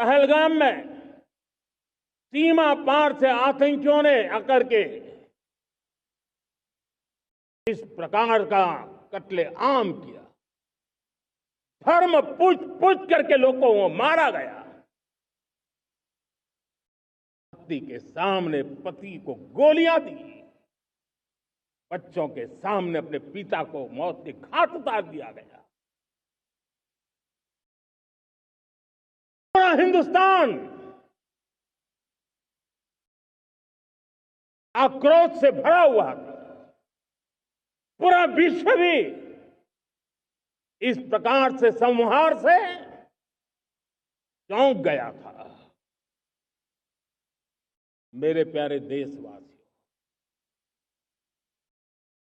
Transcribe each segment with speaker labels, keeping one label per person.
Speaker 1: पहलगाम में सीमा पार से आतंकियों ने आकर के इस प्रकार का कत्ले आम किया। धर्म पूछ पूछ करके लोगों को मारा गया। पति के सामने पति को गोलियां दी। बच्चों के सामने अपने पिता को मौत के घाट उतार दिया गया। पूरा हिंदुस्तान आक्रोश से भरा हुआ था। पूरा विश्व भी इस प्रकार से संहार से चौंक गया था। मेरे प्यारे देशवासियों,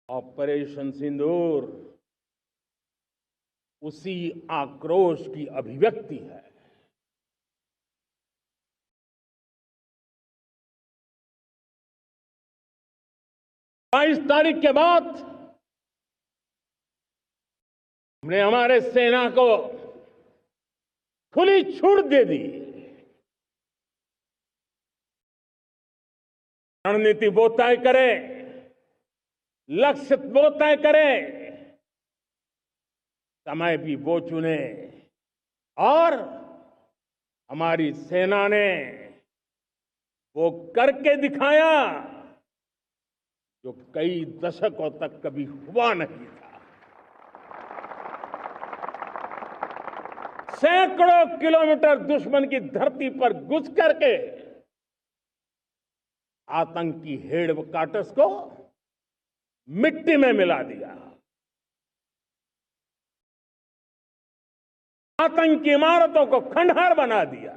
Speaker 1: ऑपरेशन सिंदूर उसी आक्रोश की अभिव्यक्ति है। 22 तारीख के बाद हमने हमारे सेना को खुली छूट दे दी। रणनीति वो तय करे, लक्ष्य वो तय करे, समय भी वो चुने। और हमारी सेना ने वो करके दिखाया जो कई दशकों तक कभी हुआ नहीं था। सैकड़ों किलोमीटर दुश्मन की धरती पर घुस करके आतंकी हेडक्वार्टर्स को मिट्टी में मिला दिया। आतंकी इमारतों को खंडहर बना दिया।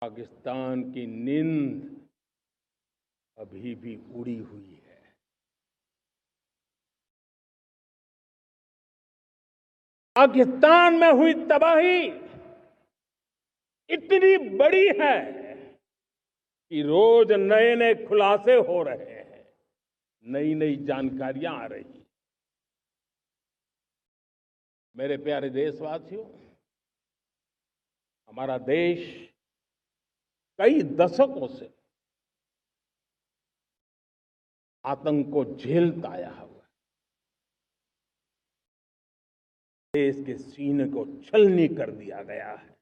Speaker 1: पाकिस्तान की नींद अभी भी उड़ी हुई है। पाकिस्तान में हुई तबाही इतनी बड़ी है कि रोज नए नए खुलासे हो रहे हैं, नई नई जानकारियां आ रही हैं। मेरे प्यारे देशवासियों, हमारा देश कई दशकों से आतंक को झेलता आया हुआ है। देश के सीने को छलनी कर दिया गया है।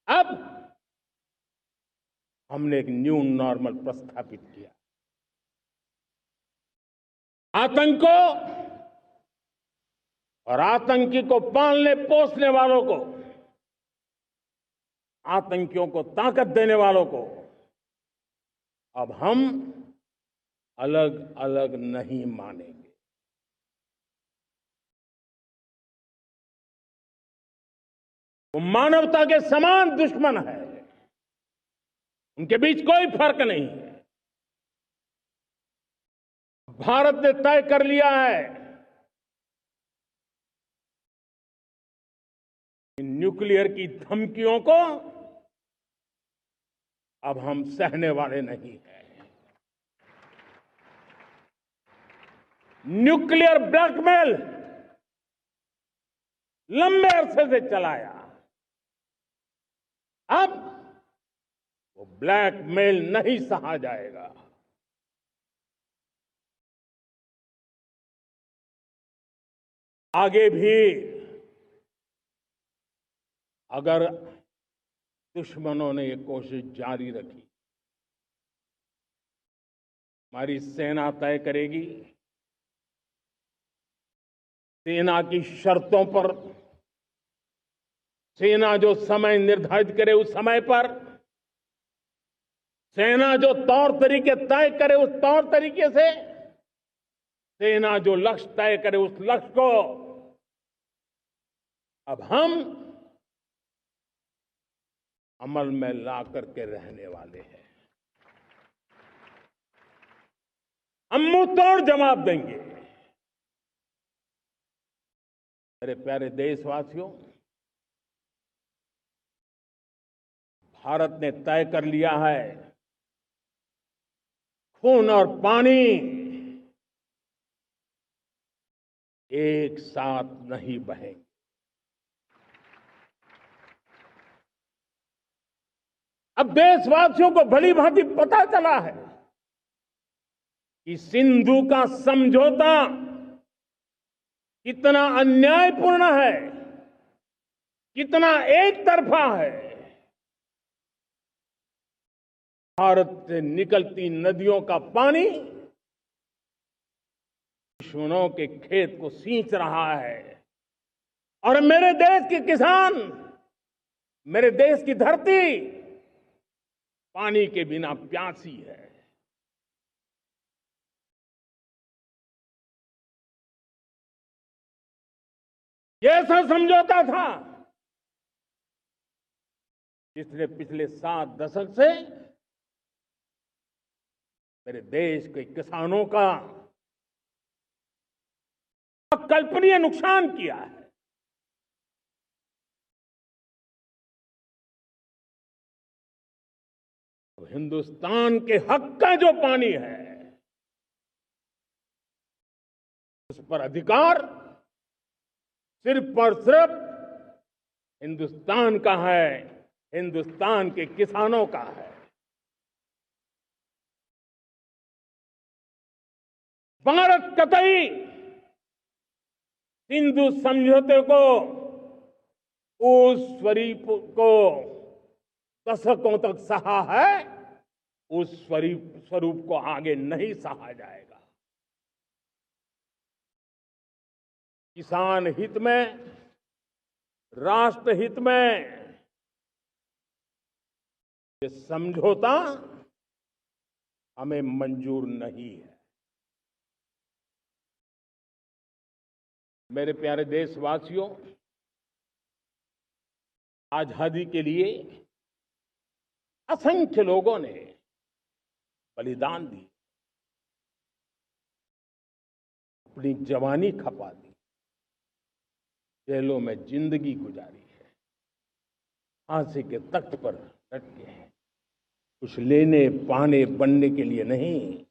Speaker 1: अब हमने एक न्यू नॉर्मल प्रस्थापित किया। आतंक को और आतंकी को पालने पोसने वालों को, आतंकियों को ताकत देने वालों को अब हम अलग अलग नहीं मानेंगे। वो मानवता के समान दुश्मन है। उनके बीच कोई फर्क नहीं है। भारत ने तय कर लिया है कि न्यूक्लियर की धमकियों को अब हम सहने वाले नहीं हैं। न्यूक्लियर ब्लैकमेल लंबे अरसे से चलाया। अब वो ब्लैकमेल नहीं सहा जाएगा। आगे भी अगर दुश्मनों ने ये कोशिश जारी रखी, हमारी सेना तय करेगी। सेना की शर्तों पर, सेना जो समय निर्धारित करे उस समय पर, सेना जो तौर तरीके तय करे उस तौर तरीके से, सेना जो लक्ष्य तय करे उस लक्ष्य को अब हम अमल में ला करके रहने वाले हैं। हम मुंह तोड़ जवाब देंगे। मेरे प्यारे देशवासियों, भारत ने तय कर लिया है खून और पानी एक साथ नहीं बहेंगे। अब देशवासियों को भली भांति पता चला है कि सिंधु का समझौता कितना अन्यायपूर्ण है, कितना एक तरफा है। भारत से निकलती नदियों का पानी दुश्मनों के खेत को सींच रहा है और मेरे देश के किसान, मेरे देश की धरती पानी के बिना प्यासी है। ये ऐसा समझौता था जिसने पिछले 7 दशक से मेरे देश के किसानों का अकल्पनीय नुकसान किया है। हिंदुस्तान के हक का जो पानी है उस पर अधिकार सिर्फ और सिर्फ हिंदुस्तान का है, हिंदुस्तान के किसानों का है। भारत कतई सिंधु समझौते को, उस स्वरूप को दशकों तक सहा है, उस स्वरूप को आगे नहीं सहा जाएगा। किसान हित में, राष्ट्र हित में ये समझौता हमें मंजूर नहीं है। मेरे प्यारे देशवासियों, आजादी के लिए असंख्य लोगों ने बलिदान दी, अपनी जवानी खपा दी, जेलों में जिंदगी गुजारी है, फांसी के तख्त पर लटके हैं। कुछ लेने पाने बनने के लिए नहीं,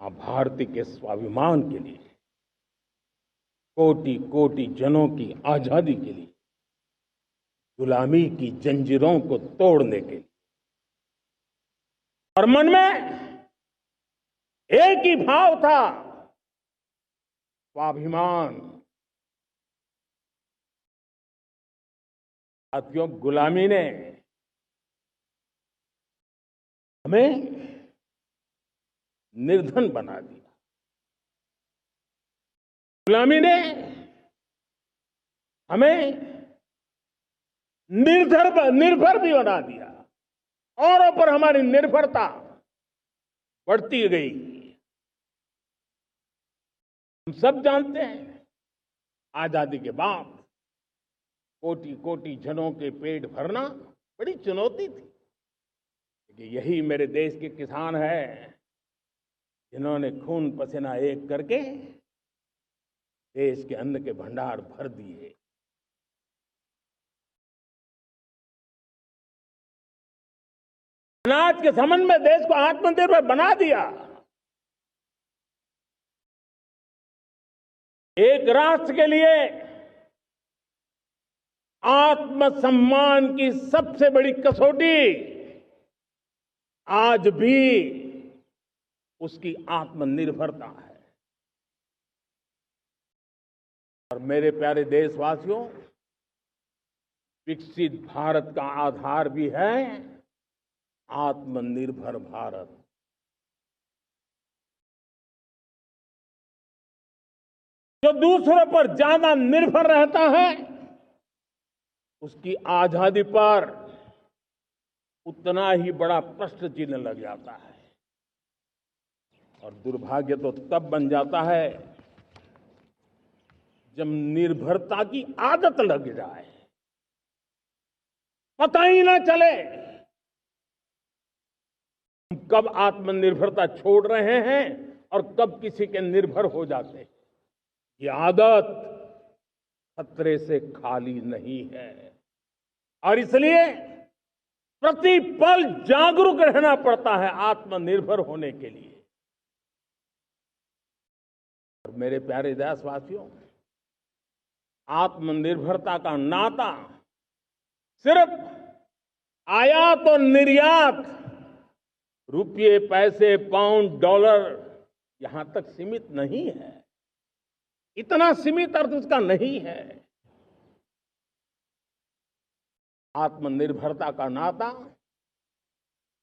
Speaker 1: मां भारती के स्वाभिमान के लिए, कोटि कोटि जनों की आजादी के लिए, गुलामी की जंजीरों को तोड़ने के लिए। और मन में एक ही भाव था, स्वाभिमान। साथियों, गुलामी ने हमें निर्धन बना दिया, गुलामी ने हमें निर्भर भी बना दिया। औरों पर हमारी निर्भरता बढ़ती गई। हम सब जानते हैं, आजादी के बाद कोटि कोटि जनों के पेट भरना बड़ी चुनौती थी। लेकिन यही मेरे देश के किसान हैं जिन्होंने खून पसीना एक करके देश के अन्न के भंडार भर दिए। अनाज के संबंध में देश को आत्मनिर्भर बना दिया। एक राष्ट्र के लिए आत्मसम्मान की सबसे बड़ी कसौटी आज भी उसकी आत्मनिर्भरता है। और मेरे प्यारे देशवासियों, विकसित भारत का आधार भी है आत्मनिर्भर भारत। जो दूसरों पर ज्यादा निर्भर रहता है, उसकी आजादी पर उतना ही बड़ा प्रश्न चिन्ह लग जाता है। और दुर्भाग्य तो तब बन जाता है जब निर्भरता की आदत लग जाए, पता ही ना चले हम कब आत्मनिर्भरता छोड़ रहे हैं और कब किसी के निर्भर हो जाते हैं। ये आदत खतरे से खाली नहीं है और इसलिए प्रतिपल जागरूक रहना पड़ता है आत्मनिर्भर होने के लिए। और मेरे प्यारे देशवासियों, आत्मनिर्भरता का नाता सिर्फ आयात और निर्यात, रुपये, पैसे, पाउंड, डॉलर यहां तक सीमित नहीं है। इतना सीमित अर्थ उसका नहीं है। आत्मनिर्भरता का नाता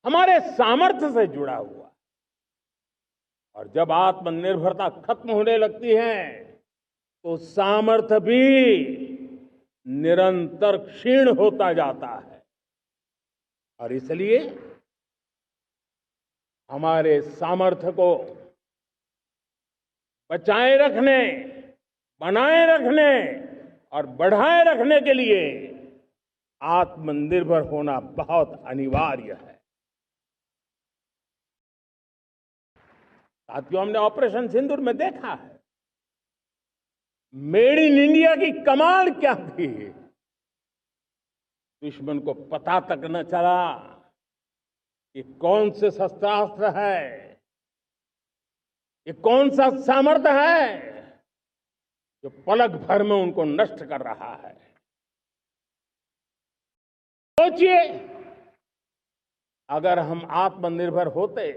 Speaker 1: हमारे सामर्थ्य से जुड़ा हुआ है। और जब आत्मनिर्भरता खत्म होने लगती है तो सामर्थ्य भी निरंतर क्षीण होता जाता है। और इसलिए हमारे सामर्थ्य को बचाए रखने, बनाए रखने और बढ़ाए रखने के लिए आत्मनिर्भर होना बहुत अनिवार्य है। साथियों, हमने ऑपरेशन सिंदूर में देखा है मेड इन इंडिया की कमाल क्या थी। दुश्मन को पता तक न चला कि कौन से शस्त्रास्त्र है, ये कौन सा सामर्थ्य है जो पलक भर में उनको नष्ट कर रहा है। सोचिए, अगर हम आत्मनिर्भर होते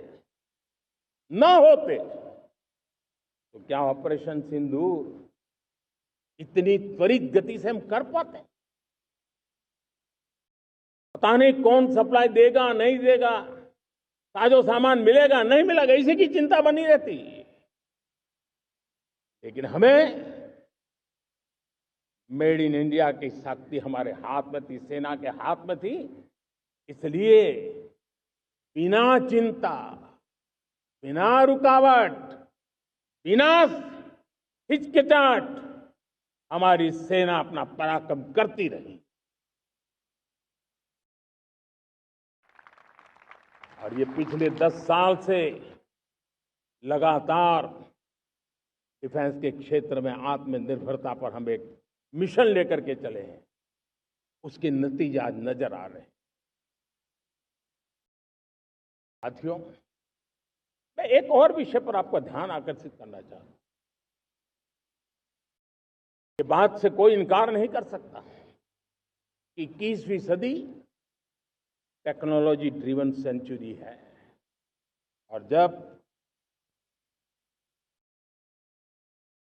Speaker 1: न होते तो क्या ऑपरेशन सिंदूर इतनी त्वरित गति से हम कर पाते? पता नहीं कौन सप्लाई देगा, नहीं देगा, साजो सामान मिलेगा, नहीं मिलेगा, इसी की चिंता बनी रहती। लेकिन हमें मेड इन इंडिया की शक्ति हमारे हाथ में थी, सेना के हाथ में थी। इसलिए बिना चिंता, बिना रुकावट, बिना हिचकिचाहट हमारी सेना अपना पराक्रम करती रही। और ये पिछले 10 साल से लगातार डिफेंस के क्षेत्र में आत्मनिर्भरता पर हम एक मिशन लेकर के चले हैं, उसके नतीजे आज नजर आ रहे हैं। साथियों, मैं एक और विषय पर आपका ध्यान आकर्षित करना चाहता हूं। ये बात से कोई इनकार नहीं कर सकता कि 21वीं सदी टेक्नोलॉजी ड्रिवन सेंचुरी है। और जब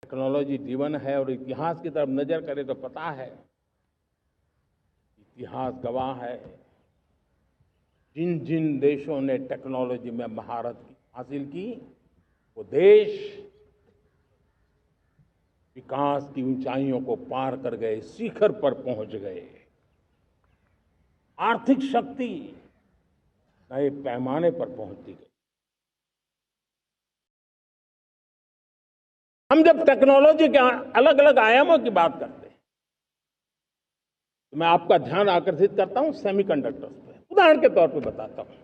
Speaker 1: टेक्नोलॉजी ड्रिवन है और इतिहास की तरफ नजर करें तो पता है, इतिहास गवाह है, जिन जिन देशों ने टेक्नोलॉजी में महारत हासिल की, वो देश विकास की ऊंचाइयों को पार कर गए, शिखर पर पहुंच गए। आर्थिक शक्ति नए पैमाने पर पहुंचती गई। हम जब टेक्नोलॉजी के अलग अलग आयामों की बात करते हैं तो मैं आपका ध्यान आकर्षित करता हूं सेमीकंडक्टर्स पे। उदाहरण के तौर पे बताता हूं,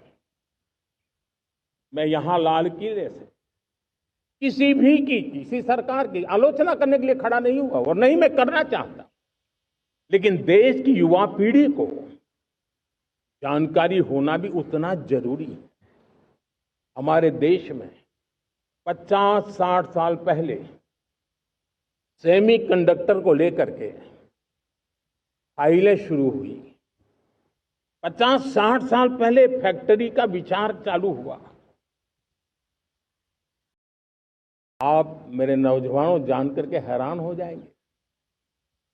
Speaker 1: मैं यहां लाल किले से किसी सरकार की आलोचना करने के लिए खड़ा नहीं हुआ और नहीं मैं करना चाहता, लेकिन देश की युवा पीढ़ी को जानकारी होना भी उतना जरूरी है। हमारे देश में 50-60 साल पहले सेमीकंडक्टर को लेकर के फाइलें शुरू हुई। 50-60 साल पहले फैक्ट्री का विचार चालू हुआ। आप मेरे नौजवानों जानकर के हैरान हो जाएंगे,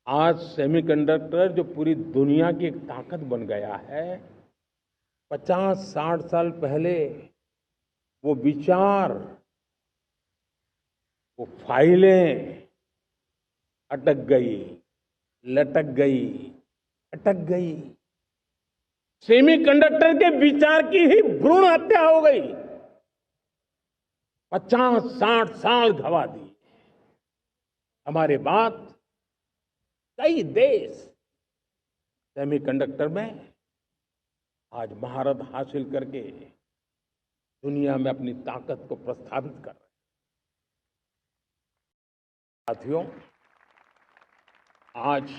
Speaker 1: आज सेमीकंडक्टर जो पूरी दुनिया की एक ताकत बन गया है, 50-60 साल पहले वो विचार, वो फाइलें अटक गई, लटक गई, अटक गई। सेमीकंडक्टर के विचार की ही भ्रूण हत्या हो गई। 50-60 साल गवा दी। हमारे बाद कई देश सेमीकंडक्टर में आज महारत हासिल करके दुनिया में अपनी ताकत को प्रस्थापित कर रहे हैं। साथियों, आज